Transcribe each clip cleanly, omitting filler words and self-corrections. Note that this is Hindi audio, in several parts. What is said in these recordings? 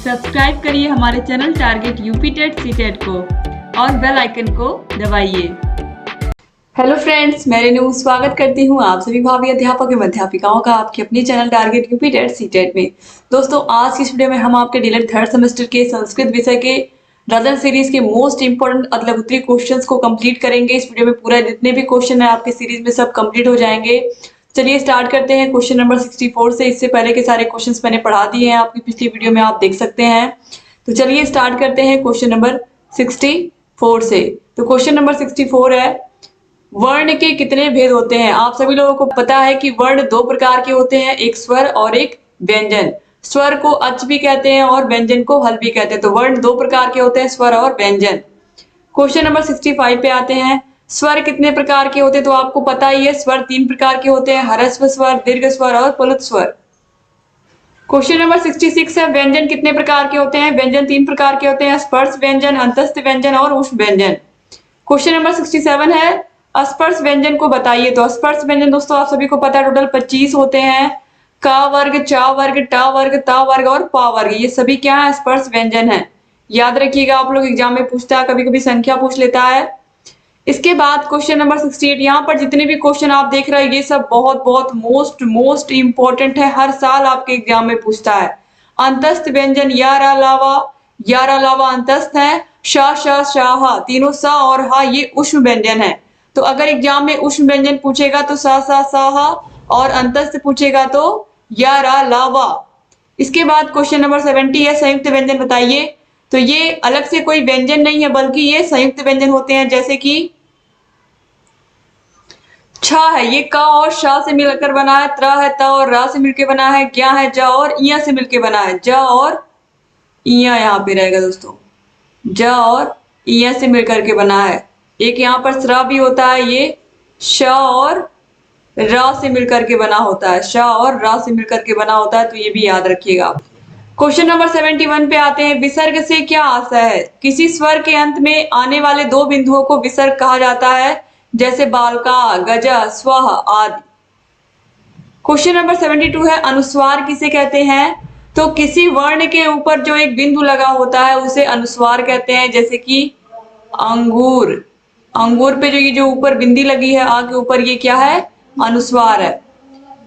सब्सक्राइब करिए हमारे channel target UP TET CTET को और बेल आइकन को दबाइए। हेलो फ्रेंड्स, मैं रेनू स्वागत करती हूँ आप सभी भावी अध्यापक एवं अध्यापिकाओं का आपके अपनी channel target UP TET CTET में। दोस्तों, आज की इस वीडियो में हम आपके डीलर थर्ड सेमेस्टर के संस्कृत विषय के रजन सीरीज के मोस्ट इंपोर्टेंट अदला उत्तरी क्वेश्चंस को कंप्लीट करेंगे। इस वीडियो में पूरा जितने भी क्वेश्चन है आपके सीरीज में सब कंप्लीट हो जाएंगे। चलिए स्टार्ट करते हैं क्वेश्चन नंबर 64 से। इससे पहले के सारे क्वेश्चंस मैंने पढ़ा दिए हैं आपकी पिछली वीडियो में, आप देख सकते हैं। तो चलिए स्टार्ट करते हैं क्वेश्चन नंबर 64 से। तो क्वेश्चन नंबर 64 है, वर्ण के कितने भेद होते हैं? आप सभी लोगों को पता है कि वर्ण दो प्रकार के होते हैं, एक स्वर और एक व्यंजन। स्वर को अच भी कहते हैं और व्यंजन को हल भी कहते हैं। तो वर्ण दो प्रकार के होते हैं, स्वर और व्यंजन। क्वेश्चन नंबर 65 पे आते हैं, स्वर कितने प्रकार के होते हैं? तो आपको पता ही है, स्वर तीन प्रकार के होते हैं, ह्रस्व स्वर, दीर्घ स्वर और प्लुत स्वर। क्वेश्चन नंबर 66 है, व्यंजन कितने प्रकार के होते हैं? व्यंजन तीन प्रकार के होते हैं, स्पर्श व्यंजन, अंतस्थ व्यंजन और उष्ण व्यंजन। क्वेश्चन नंबर 67 है, स्पर्श व्यंजन को बताइए। तो स्पर्श व्यंजन दोस्तों आप सभी को पता है टोटल 25 होते हैं। का वर्ग, चा वर्ग, टा वर्ग, ता वर्ग और पा वर्ग, ये सभी क्या है? स्पर्श व्यंजन है। याद रखिएगा, आप लोग एग्जाम में पूछता है, कभी कभी संख्या पूछ लेता है। इसके बाद क्वेश्चन नंबर 68, यहाँ पर जितने भी क्वेश्चन आप देख रहे हैं ये सब बहुत बहुत मोस्ट इंपॉर्टेंट है, हर साल आपके एग्जाम में पूछता है। अंतस्थ व्यंजन यार अलावा अंतस्थ है, श श शाह, तीनों सा और हा ये उष्ण व्यंजन है। तो अगर एग्जाम में उष्ण व्यंजन पूछेगा तो सा सा साहा और अंतस्थ पूछेगा तो यारा लावा। इसके बाद क्वेश्चन नंबर 70 है, संयुक्त व्यंजन बताइए। तो ये अलग से कोई व्यंजन नहीं है बल्कि ये संयुक्त व्यंजन होते हैं, जैसे कि छ है, ये क और श से मिलकर बना है, त्र है, त और रा से मिलकर बना है, ज्ञ है, ज और इया से मिलकर बना है, ज और इया यहाँ पे रहेगा दोस्तों, ज और इया से मिलकर के बना है। एक यहाँ पर स्रा भी होता है, ये श और रा से मिलकर के बना होता है, श और रा से मिलकर के बना होता है, तो ये भी याद रखिएगा। क्वेश्चन नंबर 71 पे आते हैं, विसर्ग से क्या आशय है? किसी स्वर के अंत में आने वाले दो बिंदुओं को विसर्ग कहा जाता है, जैसे बालका, गज, स्व आदि। क्वेश्चन नंबर 72 है, अनुस्वार किसे कहते हैं? तो किसी वर्ण के ऊपर जो एक बिंदु लगा होता है उसे अनुस्वार कहते हैं, जैसे कि अंगूर। अंगूर पे जो ये जो ऊपर बिंदी लगी है आ के ऊपर, ये क्या है? अनुस्वार है।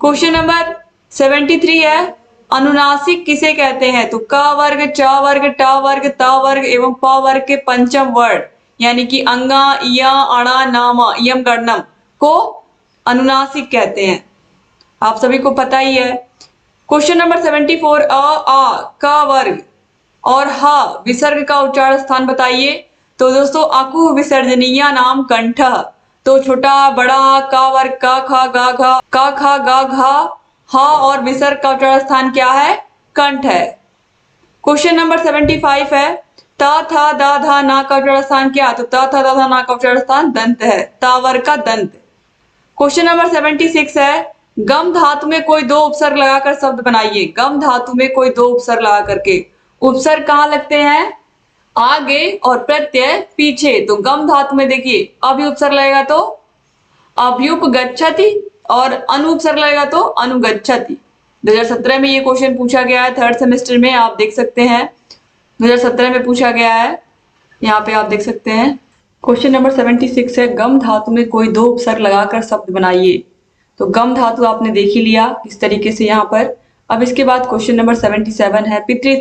क्वेश्चन नंबर 73 है, अनुनासिक किसे कहते हैं? तो क वर्ग, च वर्ग, ट वर्ग, त वर्ग एवं प वर्ग के पंचम वर्ण यानी कि अंगा, इया, अणा, नामा, इयम, गणनम को अनुनासिक कहते हैं। आप सभी को पता ही है। क्वेश्चन नंबर 74, आ, क वर्ग और ह विसर्ग का उच्चारण स्थान बताइए। तो दोस्तों अकु विसर्जनीय नाम कंठ। तो छोटा, बड़ा, का वर्ग, का खा गा घा, का खा गा घा, हा और विसर्ग का उच्चारण स्थान क्या है? कंठ है। क्वेश्चन नंबर 75 है, ता था दा धा ना का उच्चारण स्थान क्या? तो ता था दा धा ना का उच्चारण स्थान दंत है, ता वर्ग का दंत। क्वेश्चन नंबर 76 है, गम धातु में कोई दो उपसर्ग लगाकर शब्द बनाइए। गम धातु में कोई दो उपसर्ग लगा करके, उपसर्ग कहाँ लगते हैं? आगे और प्रत्यय पीछे। तो गम धातु में देखिए, अभी उपसर्ग लगेगा तो अभ्युप गच्छति और अनुपसर्ग लगेगा तो अनुगच्छति। 2017 में ये क्वेश्चन पूछा गया है, थर्ड सेमेस्टर में आप देख सकते हैं, 2017 में पूछा गया है, यहाँ पे आप देख सकते हैं। क्वेश्चन नंबर 76 है, गम धातु में कोई दो उपसर्ग लगाकर शब्द बनाइए। तो गम धातु आपने देख ही लिया इस तरीके से यहाँ पर। अब इसके बाद क्वेश्चन नंबर 77 है, पितृ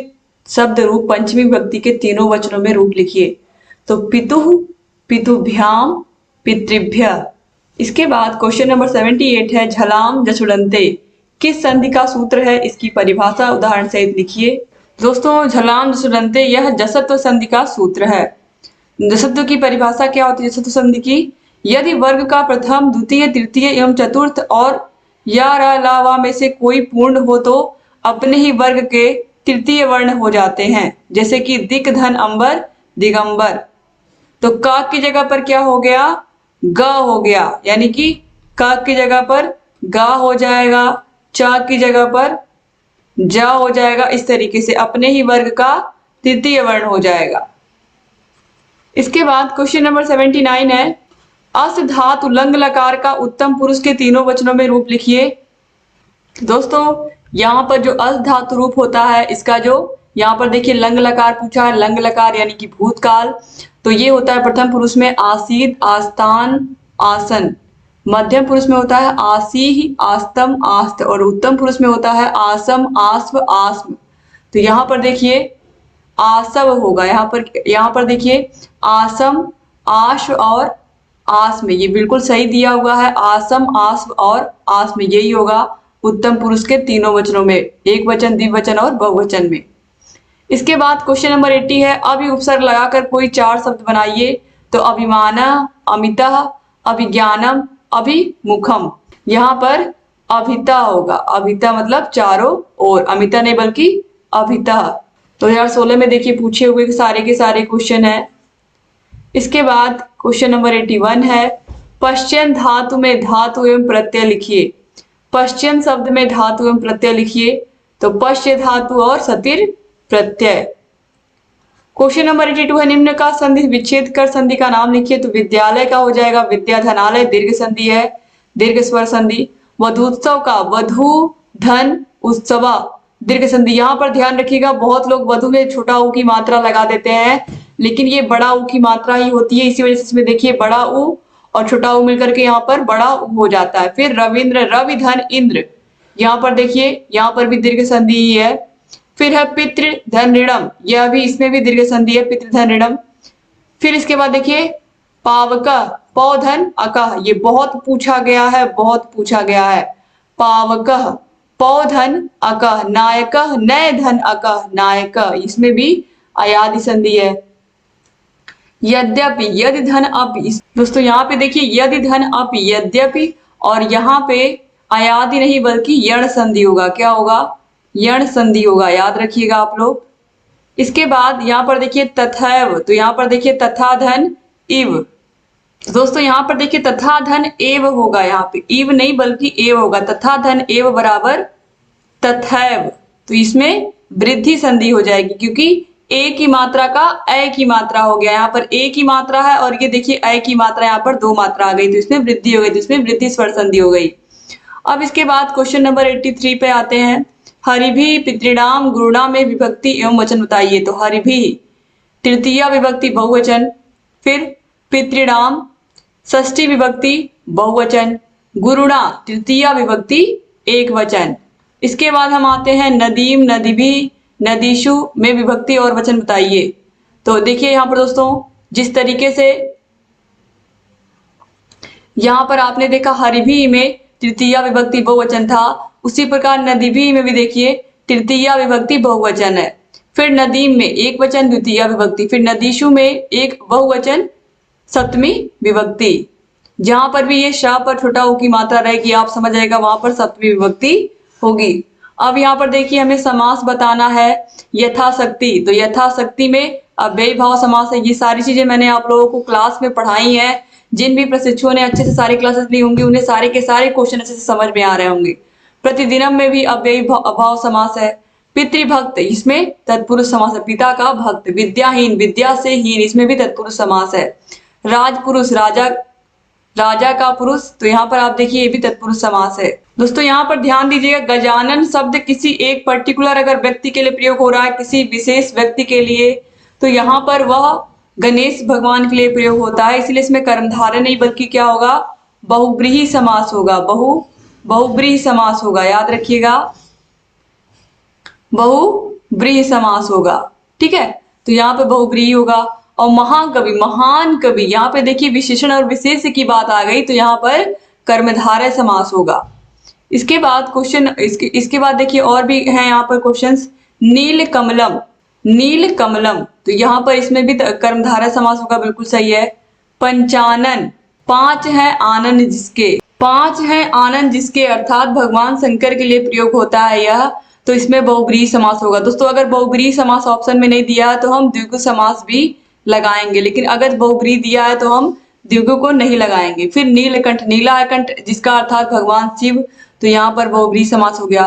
शब्द रूप पंचमी विभक्ति के तीनों वचनों में रूप लिखिए। तो पितुः, पितुभ्याम, पितृभ्य। इसके बाद क्वेश्चन नंबर 78 है, झलाम जसुड़न्ते किस संधि का सूत्र है? इसकी परिभाषा उदाहरण सहित लिखिए। दोस्तों झलाम जसुड़न्ते यह जसत्व संधि का सूत्र है। जसत्व की परिभाषा क्या होती है जसत्व संधि की? यदि वर्ग का प्रथम, द्वितीय, तृतीय एवं चतुर्थ और या रा लावा में से कोई पूर्ण हो तो अपने ही वर्ग के तृतीय वर्ण हो जाते हैं, जैसे कि दिक, धन, अंबर, दिगंबर। तो का की जगह पर क्या हो गया? ग हो गया, यानी कि का की जगह पर गा हो जाएगा, चा की जगह पर जा हो जाएगा। इस तरीके से अपने ही वर्ग का तृतीय वर्ण हो जाएगा। इसके बाद क्वेश्चन नंबर 79 है, अस धातु लंग लकार का उत्तम पुरुष के तीनों वचनों में रूप लिखिए। दोस्तों यहाँ पर जो अस धातु रूप होता है इसका जो यहाँ पर देखिए लंग लकार पूछा है, लंग लकार यानी कि भूतकाल। तो ये होता है प्रथम पुरुष में आसीद, आस्तान, आसन। मध्यम पुरुष में होता है आसीह, आस्तम, आस्त, और उत्तम पुरुष में होता है आसम, आस्व, आस्म। तो यहाँ पर देखिए आसव होगा, यहाँ पर देखिए आसम, आश्व और आस्म, ये बिल्कुल सही दिया हुआ है। आसम, आस्व और आस्म यही होगा उत्तम पुरुष के तीनों वचनों में, एक वचन, द्विवचन और बहुवचन में। इसके बाद क्वेश्चन नंबर 80 है, अभि उपसर्ग लगाकर कोई 4 शब्द बनाइए। तो अभिमान, अमितः, अभिज्ञानम, अभिमुखम। यहाँ पर अभिता होगा, अभिता मतलब चारों ओर, अमिता नहीं बल्कि अभिता। 2016 में देखिए पूछे हुए सारे के सारे क्वेश्चन है। इसके बाद क्वेश्चन नंबर 81 है, पश्चिम धातु में धातु एवं प्रत्यय लिखिए। पश्चिम शब्द में धातु एवं प्रत्यय लिखिए। तो पश्य धातु और सतिर प्रत्यय। क्वेश्चन नंबर 82 है, निम्न का संधि विच्छेद कर संधि का नाम लिखिए। तो विद्यालय का हो जाएगा विद्याधनालय, दीर्घ संधि है, दीर्घ स्वर संधि। वधूत्सव का वधु धन उत्सवा, दीर्घ संधि। यहाँ पर ध्यान रखिएगा, बहुत लोग वधु में छोटा ऊ की मात्रा लगा देते हैं, लेकिन ये बड़ा ऊ की मात्रा ही होती है, इसी वजह से इसमें देखिए बड़ा ऊ और छोटा ऊ मिलकर के यहाँ पर बड़ा ऊ हो जाता है। फिर रविंद्र, रवि धन इंद्र, यहाँ पर देखिए यहाँ पर भी दीर्घ संधि ही है। फिर है पितृ धन ऋणम, यह भी इसमें भी दीर्घ संधि है, पितृ धन ऋणम। फिर इसके बाद देखिए पावक, पौधन अकह, ये बहुत पूछा गया है, बहुत पूछा गया है। पावक, पौधन अकह, नायक, नय धन अकह, नायक, इसमें भी अयादि संधि है। यद्यपि, यदि धन अपि, दोस्तों यहाँ पे देखिए यदि धन अपि, यद्यपि, और यहाँ पे अयादि नहीं बल्कि यण संधि होगा। क्या होगा? यण संधि होगा, याद रखिएगा आप लोग। इसके बाद यहाँ पर देखिए तथैव, तो यहाँ पर देखिए तथा धन इव। दोस्तों यहाँ पर देखिए तथा धन एव होगा, यहाँ पे इव नहीं बल्कि एव होगा। तथा धन एव बराबर तथैव, तो इसमें वृद्धि संधि हो जाएगी, क्योंकि ए की मात्रा का अ की मात्रा हो गया। यहाँ पर ए की मात्रा है और ये देखिए अ की मात्रा, यहाँ पर 2 मात्रा आ गई, तो इसमें वृद्धि हो गई, तो इसमें वृद्धि स्वर संधि हो गई। अब इसके बाद क्वेश्चन नंबर 83 पे आते हैं। हरिभि पितृणाम गुरुणाम में विभक्ति एवं वचन बताइए। तो हरिभि तृतीया विभक्ति बहुवचन, फिर पितृणाम षष्ठी विभक्ति बहुवचन, गुरुणा तृतीया विभक्ति एक वचन। इसके बाद हम आते हैं नदीम, नदीभी, नदीशु में विभक्ति और वचन बताइए। तो देखिए यहाँ पर दोस्तों जिस तरीके से यहाँ पर आपने देखा हरिभी में तृतीया विभक्ति बहुवचन था, उसी प्रकार नदीभी में भी देखिए तृतीया विभक्ति बहुवचन है। फिर नदीम में एक वचन द्वितीया विभक्ति, फिर नदीशु में एक बहुवचन सप्तमी विभक्ति। जहां पर भी ये श पर छोटा ऊ की मात्रा रहेगी आप समझ आएगा वहां पर सप्तमी विभक्ति होगी। अब यहाँ पर देखिए हमें समास बताना है यथाशक्ति। तो यथाशक्ति में अव्ययी भाव समास है। ये सारी चीजें मैंने आप लोगों को क्लास में पढ़ाई है। जिन भी प्रशिक्षुओं ने अच्छे से सारी क्लासेस ली होंगी उन्हें सारे के सारे क्वेश्चन अच्छे से समझ में आ रहे होंगे। प्रतिदिनम में भी अव्ययी भाव समास है। पितृभक्त, इसमें तत्पुरुष समास है, पिता का भक्त। विद्याहीन, विद्या से हीन, इसमें भी तत्पुरुष समास है। राजपुरुष, राजा, राजा का पुरुष, तो यहाँ पर आप देखिए ये भी तत्पुरुष समास है। दोस्तों यहाँ पर ध्यान दीजिएगा, गजानन शब्द किसी एक पर्टिकुलर अगर व्यक्ति के लिए प्रयोग हो रहा है, किसी विशेष व्यक्ति के लिए, तो यहाँ पर वह गणेश भगवान के लिए प्रयोग होता है, इसलिए इसमें कर्मधारय नहीं बल्कि क्या होगा? बहुब्रीहि समास होगा। बहुब्रीहि समास होगा, याद रखिएगा, बहुब्रीहि समास होगा। ठीक है, तो यहाँ पे बहुब्रीहि होगा। और महाकवि, महान कवि, यहाँ पे देखिए विशेषण और विशेष की बात आ गई, तो यहाँ पर कर्मधारय समास होगा। इसके बाद क्वेश्चन इसके बाद देखिए और भी है यहाँ पर क्वेश्चंस। नील कमलम, नील कमलम, तो यहाँ पर इसमें भी कर्मधारय समास होगा, बिल्कुल सही है। पंचानन, 5 है आनंद जिसके, 5 है आनंद जिसके, अर्थात भगवान शंकर के लिए प्रयोग होता है यह, तो इसमें बहुब्रीहि समास होगा। दोस्तों अगर बहुब्रीहि समास ऑप्शन में नहीं दिया है तो हम द्विगु समास भी लगाएंगे, लेकिन अगर बहुब्रीहि दिया है तो हम द्विगु को नहीं लगाएंगे। फिर नीलकंठ, नीलाकंठ जिसका अर्थात भगवान शिव, तो यहाँ पर बहुब्रीहि समास हो गया।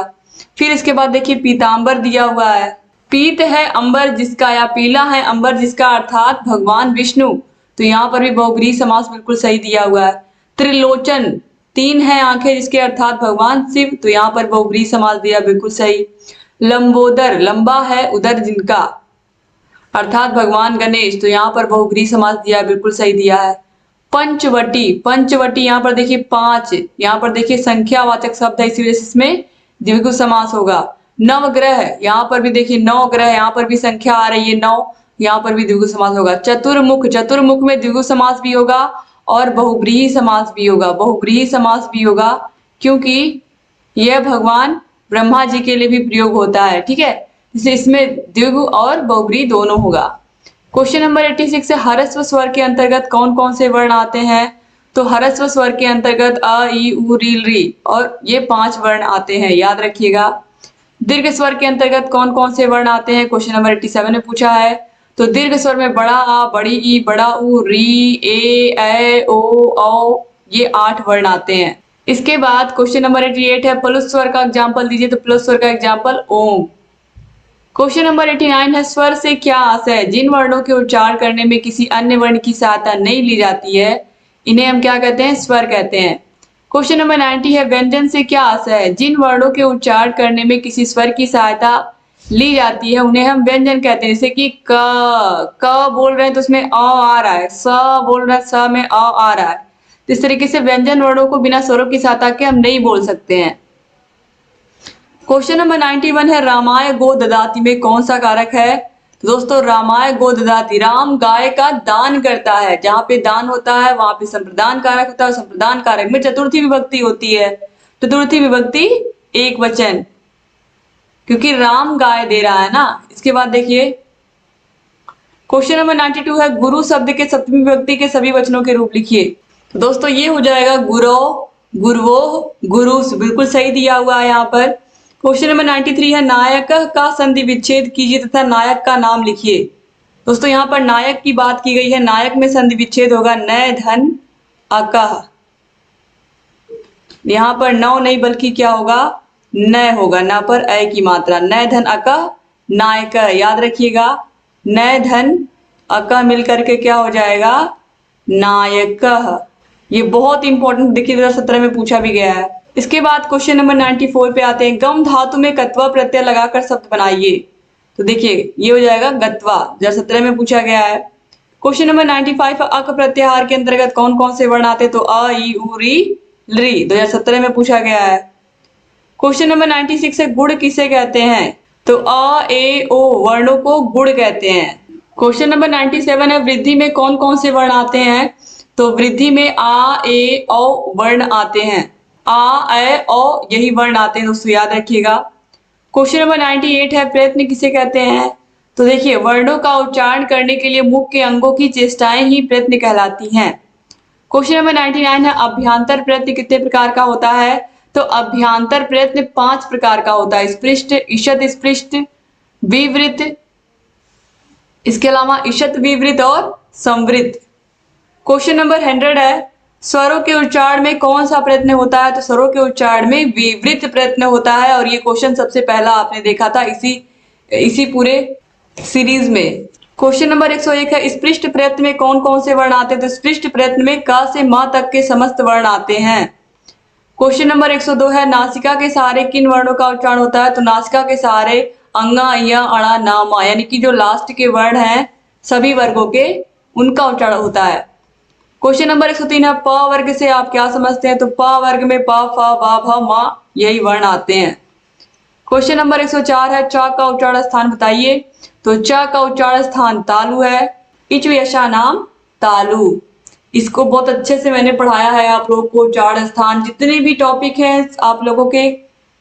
फिर इसके बाद देखिए पीतांबर दिया हुआ है। पीत है अंबर जिसका, या पीला है अंबर जिसका, अर्थात भगवान विष्णु, तो यहाँ पर भी बहुब्रीहि समास बिल्कुल सही दिया हुआ है। त्रिलोचन, 3 है आंखें जिसके, अर्थात भगवान शिव, तो यहाँ पर बहुब्रीहि समास दिया, बिल्कुल सही। लंबोदर, लंबा है उदर जिनका, अर्थात भगवान गणेश। तो यहाँ पर बहुब्रीहि समास दिया है, बिल्कुल सही दिया है। पंचवटी, पंचवटी यहाँ पर देखिए पांच, यहाँ पर देखिए संख्यावाचक शब्द है, इसी वजह से इसमें द्विगु समास होगा। नवग्रह, यहाँ पर भी देखिए नौ ग्रह, यहाँ पर भी संख्या आ रही है नौ, यहाँ पर भी द्विगु समास होगा। चतुर्मुख, चतुर्मुख में द्विगु समास भी होगा और बहुब्रीहि समास भी होगा, बहुब्रीहि समास भी होगा, क्योंकि यह भगवान ब्रह्मा जी के लिए भी प्रयोग होता है, ठीक है। इसलिए इसमें द्विगु और बहुब्रीहि दोनों होगा। क्वेश्चन नंबर 86 है, ह्रस्व स्वर के अंतर्गत कौन कौन से वर्ण आते हैं? तो ह्रस्व स्वर के अंतर्गत अ, ई, उ, री और ये 5 वर्ण आते हैं, याद रखिएगा। दीर्घ स्वर के अंतर्गत कौन कौन से वर्ण आते हैं? क्वेश्चन नंबर 87 में पूछा है। तो दीर्घ स्वर में बड़ा आ, बड़ी ई, बड़ा उ, री, ए, ओ, औ, ये 8 वर्ण आते हैं। इसके बाद क्वेश्चन नंबर 88 है, प्लुत स्वर का एग्जाम्पल दीजिए। तो प्लुत स्वर का एग्जाम्पल ओम। क्वेश्चन नंबर 89 है, स्वर से क्या आशय है? जिन वर्णों के उच्चारण करने में किसी अन्य वर्ण की सहायता नहीं ली जाती है, इन्हें हम क्या कहते हैं? स्वर कहते हैं। क्वेश्चन नंबर 90 है, व्यंजन से क्या आशय है? जिन वर्णों के उच्चारण करने में किसी स्वर की सहायता ली जाती है, उन्हें हम व्यंजन कहते हैं। जैसे कि क बोल रहे हैं तो उसमें अ आ रहा है, स बोल रहे हैं स में अ आ रहा है। तो इस तरीके से व्यंजन वर्णों को बिना स्वरों की सहायता के हम नहीं बोल सकते हैं। क्वेश्चन नंबर 91 है, रामाय गो ददाति में कौन सा कारक है? तो दोस्तों रामाय गो ददाति, राम गाय का दान करता है। जहां पे दान होता है वहां पे संप्रदान कारक होता है, संप्रदान कारक में चतुर्थी विभक्ति होती है। चतुर्थी विभक्ति एक वचन, क्योंकि राम गाय दे रहा है ना। इसके बाद देखिए क्वेश्चन नंबर 92 है, गुरु शब्द के सप्तमी विभक्ति के सभी वचनों के रूप लिखिए। तो दोस्तों ये हो जाएगा गुरो, गुरुवो, गुरुस, बिल्कुल सही दिया हुआ है यहाँ पर। क्वेश्चन नंबर 93 है, नायक का संधि विच्छेद कीजिए तथा नायक का नाम लिखिए। दोस्तों यहाँ पर नायक की बात की गई है, नायक में संधि विच्छेद होगा नय धन अकह। यहाँ पर नौ नहीं बल्कि क्या होगा? नय होगा, न पर अ की मात्रा, नय धन अकह नायक, याद रखिएगा। नय धन अकह मिलकर के क्या हो जाएगा? नायक। ये बहुत इंपॉर्टेंट, देखिए 2017 में पूछा भी गया है। इसके बाद क्वेश्चन नंबर 94 पे आते हैं, गम धातु में कत्वा प्रत्यय लगाकर शब्द बनाइए। तो देखिए ये हो जाएगा गत्वा, 2017 में पूछा गया है। क्वेश्चन नंबर 95, अक प्रत्याहार के अंतर्गत कौन कौन से वर्ण आते हैं? तो अ, ई, उ, री, 2017 में पूछा गया है। क्वेश्चन नंबर 96 है, गुण किसे कहते हैं? तो अ, ए, ओ वर्णों को गुण कहते हैं। क्वेश्चन नंबर 97 है, वृद्धि में कौन कौन से वर्ण आते हैं? तो वृद्धि में आ, ए, औ वर्ण आते हैं। आ, ए, औ यही वर्ण आते हैं दोस्तों, याद रखिएगा। क्वेश्चन नंबर 98 है, प्रयत्न किसे कहते हैं? तो देखिए वर्णों का उच्चारण करने के लिए मुख के अंगों की चेष्टाएं ही प्रयत्न कहलाती हैं। क्वेश्चन नंबर 99 है, अभ्यांतर प्रयत्न कितने प्रकार का होता है? तो अभ्यांतर प्रयत्न 5 प्रकार का होता है, स्पृष्ट, ईषद स्पृष्ट, विवृत, इसके अलावा ईषत विवृत और संवृत। क्वेश्चन नंबर 100 है, स्वरों के उच्चारण में कौन सा प्रयत्न होता है? तो स्वरों के उच्चारण में विवृत प्रयत्न होता है, और ये क्वेश्चन सबसे पहला आपने देखा था इसी पूरे सीरीज में। क्वेश्चन नंबर 101 है, स्पृष्ट प्रयत्न में कौन कौन से वर्ण आते हैं? तो स्पृष्ट प्रयत्न में क से म तक के समस्त वर्ण आते हैं। क्वेश्चन नंबर 102 है, नासिका के सहारे किन वर्णों का उच्चारण होता है? तो नासिका के सहारे अंगा, य, अणा, ना, मा, यानी कि जो लास्ट के वर्ण हैं सभी वर्गों के, उनका उच्चारण होता है। क्वेश्चन नंबर 103 है, प वर्ग से आप क्या समझते हैं? तो प वर्ग में प, फ, ब, भ, मा यही वर्ण आते हैं। क्वेश्चन नंबर 104 है, च का उच्चारण स्थान बताइए। तो च का उच्चारण स्थान तालु है। इच यशा नाम तालु, इसको बहुत अच्छे से मैंने पढ़ाया है आप लोगों को। उच्चारण स्थान जितने भी टॉपिक हैं आप लोगों के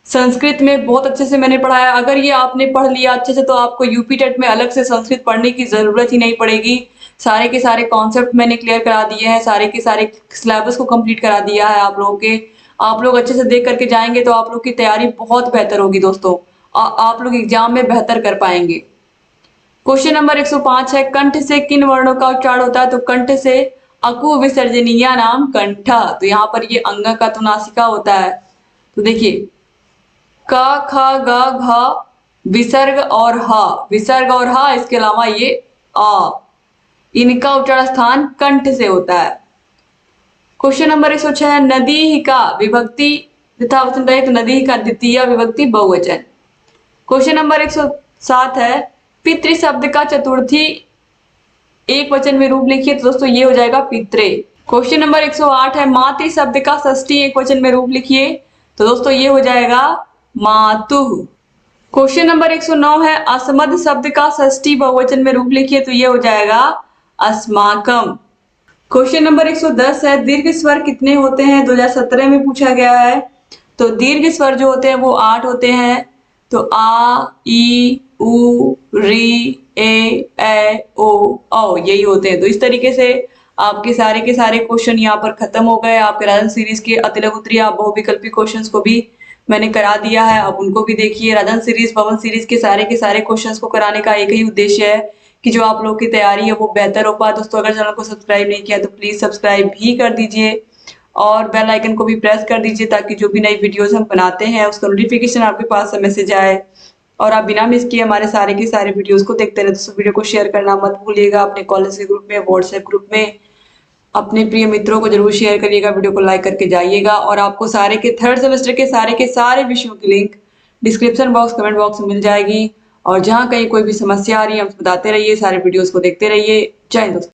संस्कृत में बहुत अच्छे से मैंने पढ़ाया। अगर ये आपने पढ़ लिया अच्छे से तो आपको यूपी टेट में अलग से संस्कृत पढ़ने की जरूरत ही नहीं पड़ेगी। सारे के सारे कॉन्सेप्ट मैंने क्लियर करा दिए हैं, सारे के सारे सिलेबस को कंप्लीट करा दिया है आप लोगों के। आप लोग अच्छे से देख करके जाएंगे तो आप लोग की तैयारी बहुत बेहतर होगी दोस्तों। आप लोग एग्जाम में बेहतर कर पाएंगे। क्वेश्चन नंबर 105 है, कंठ से किन वर्णों का उच्चारण होता है? तो कंठ से अकु विसर्जनीय नाम कंठ। तो यहाँ पर ये अंग का तो नासिका होता है। तो देखिए क, ख, ग, घ, विसर्ग और ह, इसके अलावा ये आ, इनका उच्चारण स्थान कंठ से होता है। क्वेश्चन नंबर 106 है, नदी का विभक्ति तथा वचन रहित, नदी का द्वितीय विभक्ति बहुवचन। क्वेश्चन नंबर 107 है, पितृ शब्द का चतुर्थी एक वचन में रूप लिखिए। तो दोस्तों ये हो जाएगा पित्रे। क्वेश्चन नंबर 108 है, मातृ शब्द का षष्ठी एक वचन में रूप लिखिए। तो दोस्तों ये हो जाएगा मातुः। क्वेश्चन नंबर 109 है, अस्मद शब्द का षष्ठी बहुवचन में रूप लिखिए। तो ये हो जाएगा अस्माकम। क्वेश्चन नंबर 110 है, दीर्घ स्वर कितने होते हैं? 2017 में पूछा गया है। तो दीर्घ स्वर जो होते हैं वो 8 होते हैं। तो आ, ई, उ, री, ए, ओ, औ यही होते हैं। तो इस तरीके से आपके सारे के सारे क्वेश्चन यहाँ पर खत्म हो गए। आपके राजन सीरीज के अतिलघु उत्तरीय आप बहुविकल्पी क्वेश्चंस को भी मैंने करा दिया है, आप उनको भी देखिए। राजन सीरीज, पवन सीरीज के सारे क्वेश्चंस को कराने का एक ही उद्देश्य है कि जो आप लोग की तैयारी है वो बेहतर हो पाए। दोस्तों अगर चैनल को सब्सक्राइब नहीं किया तो प्लीज सब्सक्राइब भी कर दीजिए और बेल आइकन को भी प्रेस कर दीजिए ताकि जो भी नई वीडियोस हम बनाते हैं उसका नोटिफिकेशन आपके पास मैसेज आए और आप बिना मिस किए हमारे सारे के सारे वीडियोस को देखते रहे। दोस्तों वीडियो को शेयर करना मत भूलिएगा, अपने कॉलेज के ग्रुप में, व्हाट्सएप ग्रुप में अपने प्रिय मित्रों को जरूर शेयर करिएगा, वीडियो को लाइक करके जाइएगा। और आपको सारे के थर्ड सेमेस्टर के सारे विषयों की link description box, comment box में मिल जाएगी। और जहाँ कहीं कोई भी समस्या आ रही है हम बताते रहिए, सारे वीडियोस को देखते रहिए। जय हिंद दोस्तों।